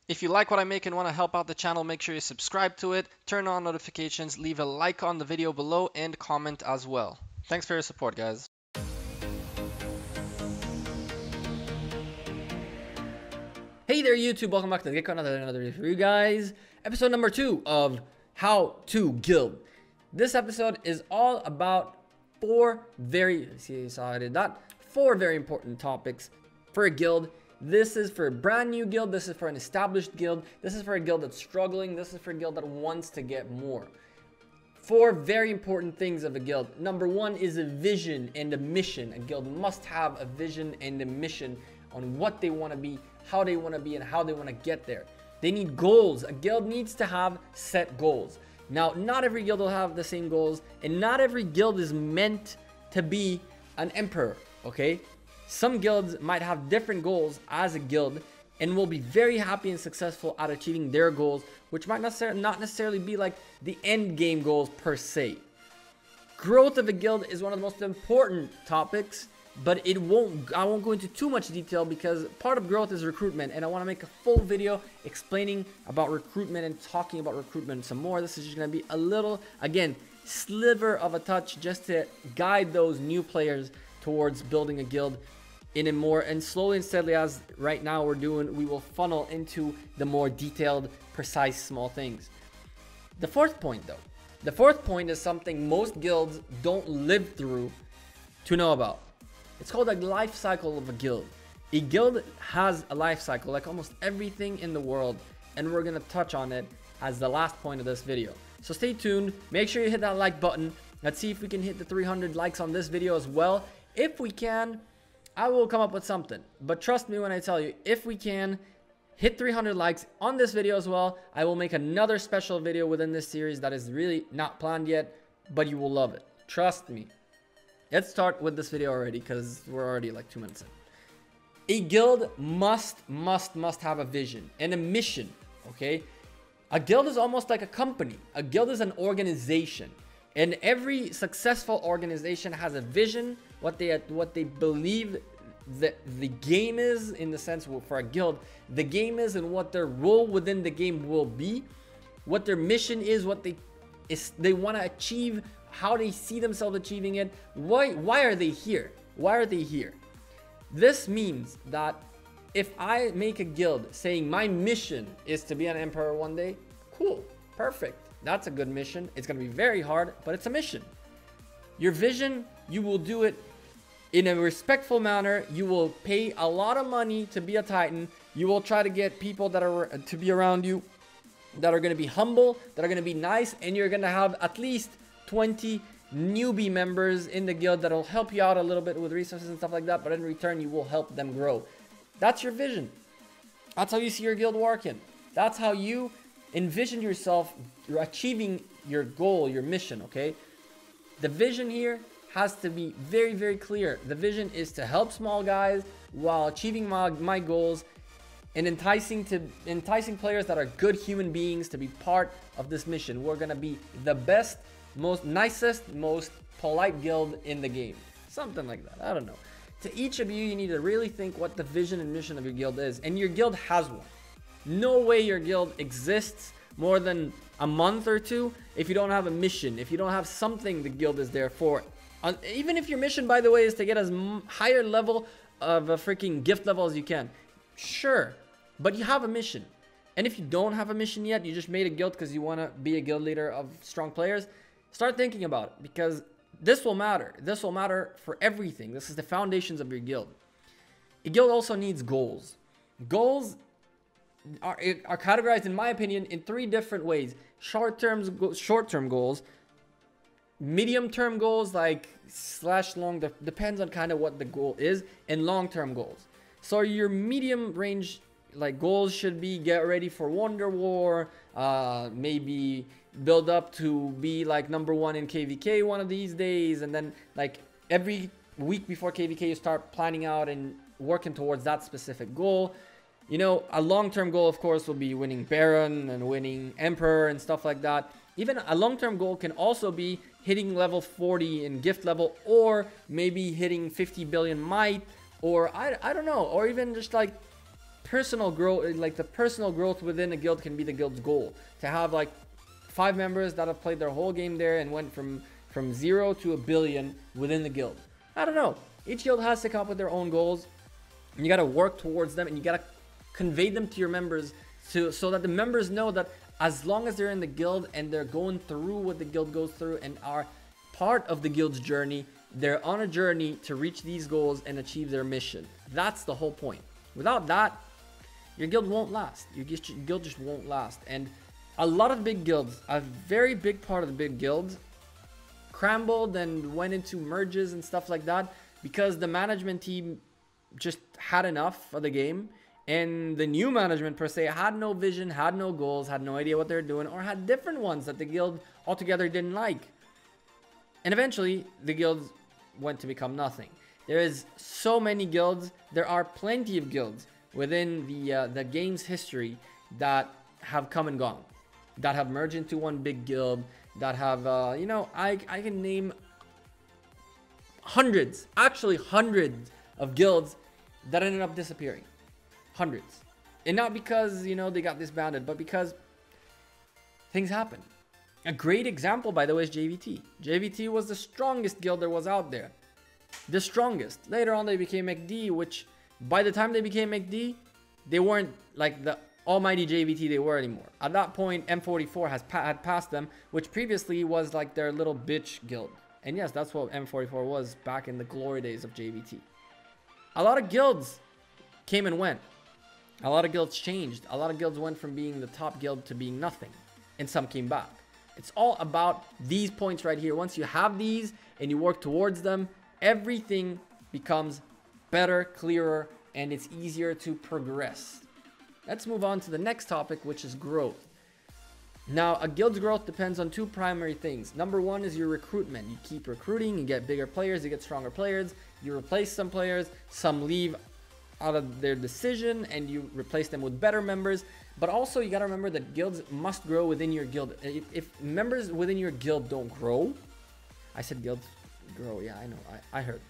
If you like what I make and want to help out the channel, make sure you subscribe to it, turn on notifications, leave a like on the video below, and comment as well. Thanks for your support, guys. Hey there YouTube, welcome back to the Gekko, another video for you guys. Episode number 2 of How to Guild. This episode is all about four very important topics for a guild. This is for a brand new guild, this is for an established guild, this is for a guild that's struggling, this is for a guild that wants to get more. Four very important things of a guild. Number 1 is a vision and a mission. A guild must have a vision and a mission on what they want to be, how they want to be, and how they want to get there. They need goals. A guild needs to have set goals. Now, not every guild will have the same goals, and not every guild is meant to be an emperor, okay? Some guilds might have different goals as a guild and will be very happy and successful at achieving their goals, which might not necessarily be like the end game goals per se. Growth of a guild is one of the most important topics, but I won't go into too much detail because part of growth is recruitment, and I want to make a full video explaining about recruitment and talking about recruitment some more. This is just going to be a little, again, sliver of a touch just to guide those new players towards building a guild in a more, and slowly and steadily, as right now we're doing, we will funnel into the more detailed, precise, small things. The fourth point though, the fourth point is something most guilds don't live through to know about. It's called a life cycle of a guild. A guild has a life cycle like almost everything in the world, and we're gonna touch on it as the last point of this video. So stay tuned, make sure you hit that like button. Let's see if we can hit the 300 likes on this video as well. If we can, I will come up with something. But trust me when I tell you, if we can hit 300 likes on this video as well, I will make another special video within this series that is really not planned yet, but you will love it. Trust me. Let's start with this video already because we're already like 2 minutes in. A guild must have a vision and a mission, okay? A guild is almost like a company. A guild is an organization, and every successful organization has a vision, what they believe that the game is, in the sense for a guild, the game is, and what their role within the game will be, what their mission is, what they want to achieve, how they see themselves achieving it. Why are they here? Why are they here? This means that if I make a guild saying my mission is to be an emperor one day, cool, perfect. That's a good mission. It's going to be very hard, but it's a mission. Your vision, you will do it in a respectful manner. You will pay a lot of money to be a titan. You will try to get people that are to be around you that are going to be humble, that are going to be nice, and you're going to have at least 20 newbie members in the guild that will help you out a little bit with resources and stuff like that, but in return you will help them grow. That's your vision. That's how you see your guild working. That's how you envision yourself achieving your goal, your mission, okay? The vision here has to be very clear. The vision is to help small guys while achieving my goals, and enticing players that are good human beings to be part of this mission. We're gonna be the best, most nicest, most polite guild in the game. Something like that. I don't know. To each of you, you need to really think what the vision and mission of your guild is. And your guild has one. No way your guild exists more than a month or two if you don't have a mission, if you don't have something the guild is there for. Even if your mission, by the way, is to get as higher level of a freaking gift level as you can. Sure, but you have a mission. And if you don't have a mission yet, you just made a guild because you want to be a guild leader of strong players, start thinking about it, because this will matter. This will matter for everything. This is the foundations of your guild. A guild also needs goals. Goals are categorized, in my opinion, in 3 different ways. Short-term goals, medium-term goals, like /long, depends on kind of what the goal is, and long-term goals. So your medium range like goals should be get ready for Wonder War, maybe build up to be like #1 in KVK one of these days, and then like every week before KVK you start planning out and working towards that specific goal. You know, a long-term goal, of course, will be winning Baron and winning Emperor and stuff like that. Even a long-term goal can also be hitting level 40 in gift level, or maybe hitting 50 billion might, or I don't know, or even just like personal growth, like the personal growth within a guild can be the guild's goal. To have like 5 members that have played their whole game there and went from 0 to 1 billion within the guild. I don't know. Each guild has to come up with their own goals, and you got to work towards them, and you got to convey them to your members so that the members know that as long as they're in the guild and they're going through what the guild goes through and are part of the guild's journey, they're on a journey to reach these goals and achieve their mission. That's the whole point. Without that, your guild won't last. Your guild just won't last. And a lot of big guilds, a very big part of the big guilds, crumbled and went into merges and stuff like that because the management team just had enough of the game, and the new management per se had no vision, had no goals, had no idea what they're doing, or had different ones that the guild altogether didn't like. And eventually the guilds went to become nothing. There is so many guilds. There are plenty of guilds within the game's history that have come and gone, that have merged into one big guild, that have you know, I can name hundreds of guilds that ended up disappearing. Hundreds. And not because, you know, they got disbanded, but because things happen. A great example, by the way, is JVT. JVT was the strongest guild there was out there. The strongest. Later on, they became McD, which by the time they became McD, they weren't like the almighty JVT they were anymore. At that point, M44 had passed them, which previously was like their little bitch guild. And yes, that's what M44 was back in the glory days of JVT. A lot of guilds came and went. A lot of guilds changed. A lot of guilds went from being the top guild to being nothing. And some came back. It's all about these points right here. Once you have these and you work towards them, everything becomes better, clearer, and it's easier to progress. Let's move on to the next topic, which is growth. Now, a guild's growth depends on 2 primary things. Number 1 is your recruitment. You keep recruiting, you get bigger players, you get stronger players, you replace some players, some leave out of their decision, and you replace them with better members. But also, you got to remember that guilds must grow within your guild. If members within your guild don't grow, I said guilds grow, yeah, I know, I heard.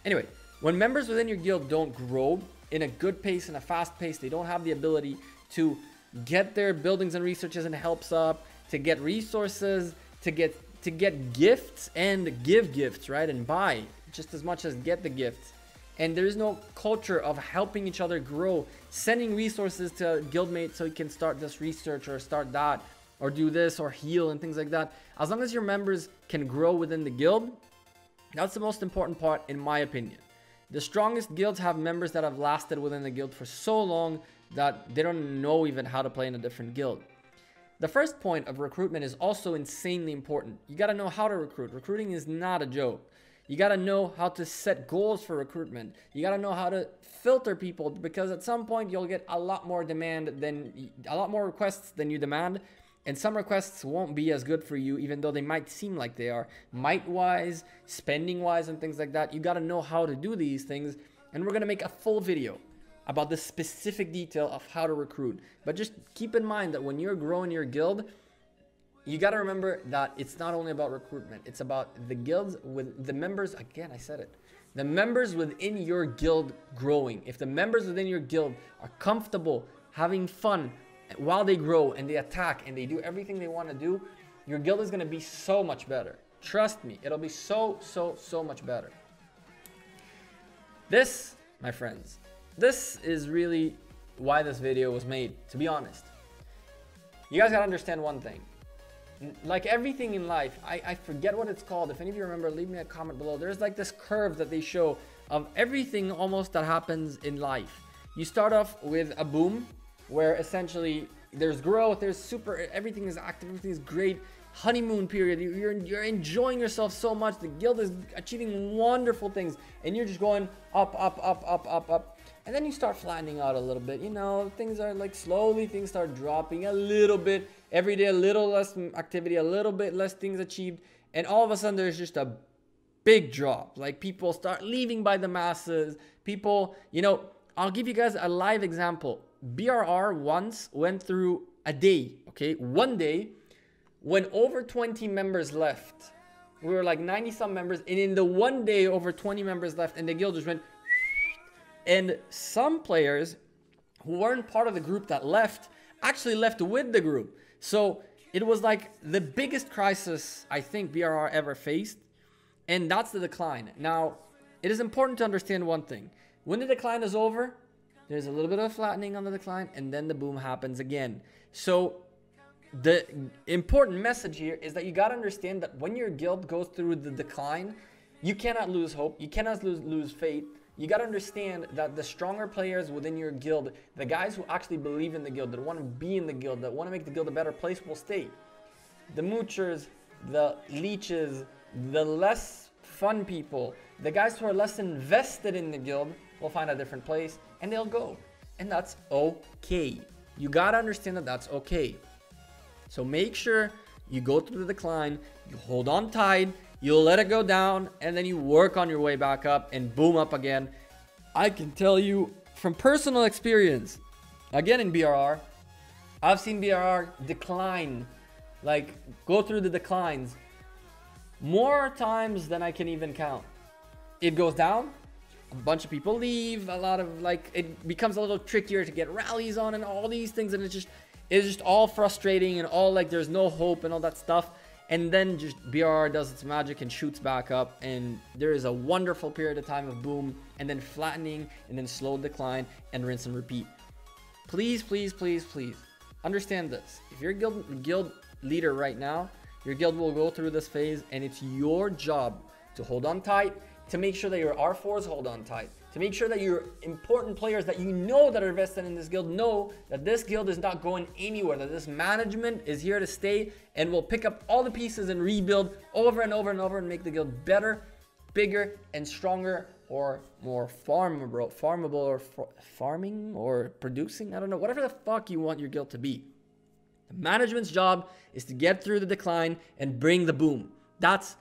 Anyway, when members within your guild don't grow in a good pace, in a fast pace, they don't have the ability to get their buildings and researches and helps up, to get resources, to get gifts and give gifts, right? And buy just as much as get the gifts. And there is no culture of helping each other grow, sending resources to guildmates so you can start this research or start that or do this or heal and things like that. As long as your members can grow within the guild, that's the most important part in my opinion. The strongest guilds have members that have lasted within the guild for so long that they don't know even how to play in a different guild. The first point of recruitment is also insanely important. You got to know how to recruit. Recruiting is not a joke. You got to know how to set goals for recruitment. You got to know how to filter people, because at some point you'll get a lot more requests than you demand. And some requests won't be as good for you, even though they might seem like they are. Might-wise, spending-wise, and things like that. You got to know how to do these things. And we're going to make a full video about the specific detail of how to recruit. But just keep in mind that when you're growing your guild, you got to remember that it's not only about recruitment. It's about the guilds with the members. Again, I said it. The members within your guild growing. If the members within your guild are comfortable, having fun while they grow and they attack and they do everything they want to do, your guild is going to be so much better. Trust me, it'll be so much better. This, my friends, this is really why this video was made, to be honest. You guys got to understand one thing. Like everything in life, I forget what it's called. If any of you remember, leave me a comment below. There's like this curve that they show of everything almost that happens in life. You start off with a boom, where essentially there's growth, everything is active, everything is great. Honeymoon period, you're enjoying yourself so much. The guild is achieving wonderful things, and you're just going up. And then you start flattening out a little bit. You know, things are like slowly, things start dropping a little bit. Every day, a little less activity, a little bit less things achieved. And all of a sudden, there's just a big drop. Like people start leaving by the masses. People, you know, I'll give you guys a live example. BRR once went through a day, okay? One day, when over 20 members left. We were like 90 some members. And in the one day, over 20 members left. And the guild just went. And some players who weren't part of the group that left actually left with the group. So it was like the biggest crisis I think BRR ever faced, and that's the decline. Now, it is important to understand one thing. When the decline is over, there's a little bit of flattening on the decline, and then the boom happens again. So the important message here is that you got to understand that when your guild goes through the decline, you cannot lose hope. You cannot lose faith. You got to understand that the stronger players within your guild, the guys who actually believe in the guild, that want to be in the guild, that want to make the guild a better place, will stay. The moochers, the leeches, the less fun people, the guys who are less invested in the guild will find a different place and they'll go. And that's okay. You got to understand that that's okay. So make sure you go through the decline, you hold on tight, you'll let it go down, and then you work on your way back up and boom up again. I can tell you from personal experience, again in BRR, I've seen BRR decline, like go through the declines more times than I can even count. It goes down, a bunch of people leave, a lot of like, it becomes a little trickier to get rallies on and all these things, and it's just all frustrating and all like there's no hope and all that stuff. And then just BRR does its magic and shoots back up, and there is a wonderful period of time of boom, and then flattening, and then slow decline, and rinse and repeat. Please, please, please, please understand this. If you're a guild leader right now, your guild will go through this phase, and it's your job to hold on tight, to make sure that your R4s hold on tight, to make sure that your important players that you know that are invested in this guild know that this guild is not going anywhere, that this management is here to stay and will pick up all the pieces and rebuild over and over and over and make the guild better, bigger, and stronger, or more farmable, or farming, or producing. I don't know, whatever the fuck you want your guild to be. The management's job is to get through the decline and bring the boom. That's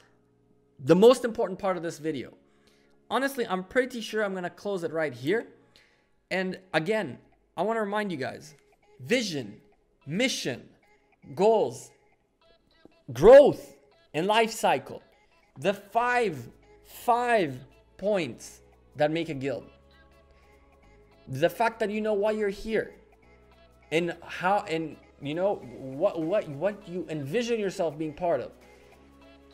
the most important part of this video. Honestly, I'm pretty sure I'm going to close it right here. And again, I want to remind you guys, vision, mission, goals, growth, and life cycle. The five points that make a guild. The fact that you know why you're here, and how, and you know what you envision yourself being part of.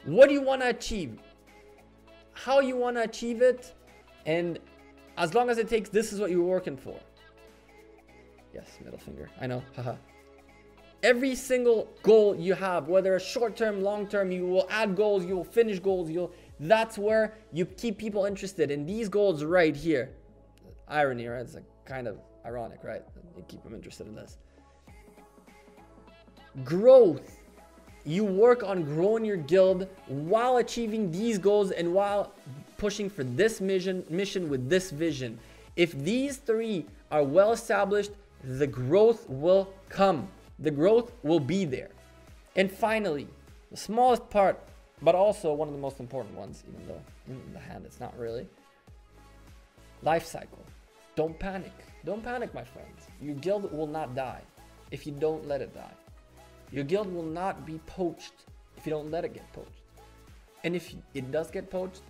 What do you want to achieve? How you want to achieve it, and as long as it takes, this is what you're working for. Yes, middle finger. I know. Haha. Every single goal you have, whether it's short-term, long-term, you will add goals, you will finish goals, that's where you keep people interested in these goals right here. Irony, right? It's like kind of ironic, right? You keep them interested in this. Growth. You work on growing your guild while achieving these goals and while pushing for this mission with this vision. If these three are well established, the growth will come. The growth will be there. And finally, the smallest part, but also one of the most important ones, even though in the hand it's not really. Life cycle. Don't panic. Don't panic, my friends. Your guild will not die if you don't let it die. Your guild will not be poached if you don't let it get poached. And if it does get poached,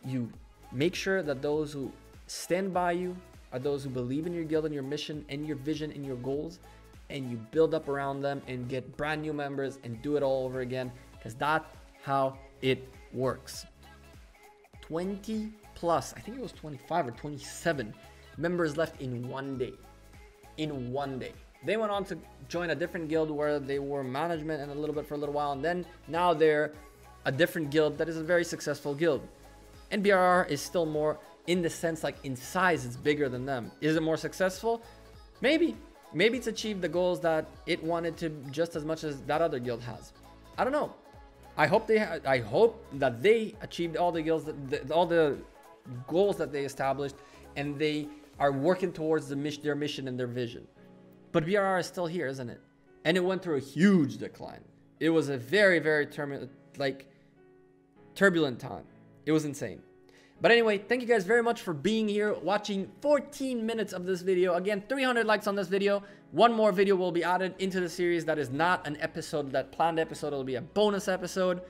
you make sure that those who stand by you are those who believe in your guild and your mission and your vision and your goals, and you build up around them and get brand new members and do it all over again, because that's how it works. 20 plus, I think it was 25 or 27 members left in one day. In one day. They went on to join a different guild where they were management and a little bit for a little while, and then now they're a different guild that is a very successful guild. And BRR is still more in the sense, like in size, it's bigger than them. Is it more successful? Maybe. Maybe it's achieved the goals that it wanted to just as much as that other guild has. I don't know. I hope that they achieved all the guilds, all the goals that they established, and they are working towards their mission and their vision. But BRR is still here, isn't it? And it went through a huge decline. It was a very, very turbulent time. It was insane. But anyway, thank you guys very much for being here, watching 14 minutes of this video. Again, 300 likes on this video. One more video will be added into the series that is not an episode, that planned episode. It'll be a bonus episode.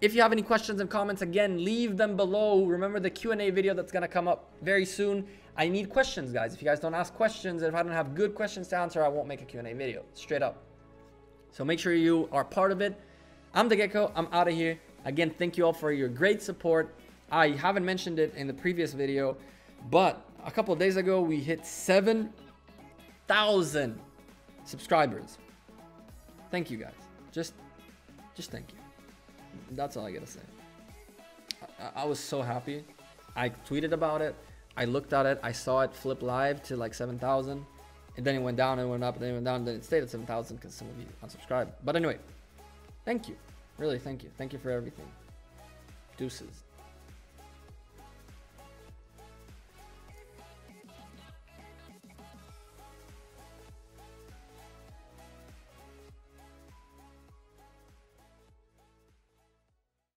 If you have any questions and comments, again, leave them below. Remember the Q&A video that's going to come up very soon. I need questions, guys. If you guys don't ask questions, and if I don't have good questions to answer, I won't make a Q&A video, straight up. So make sure you are part of it. I'm the Gekko. I'm out of here. Again, thank you all for your great support. I haven't mentioned it in the previous video, but a couple of days ago, we hit 7,000 subscribers. Thank you, guys. Just thank you. That's all I gotta say. I was so happy. I tweeted about it. I looked at it. I saw it flip live to like 7,000. And then it went down and went up and then it went down and then it stayed at 7,000 because some of you unsubscribed. But anyway, thank you. Really, thank you. Thank you for everything. Deuces.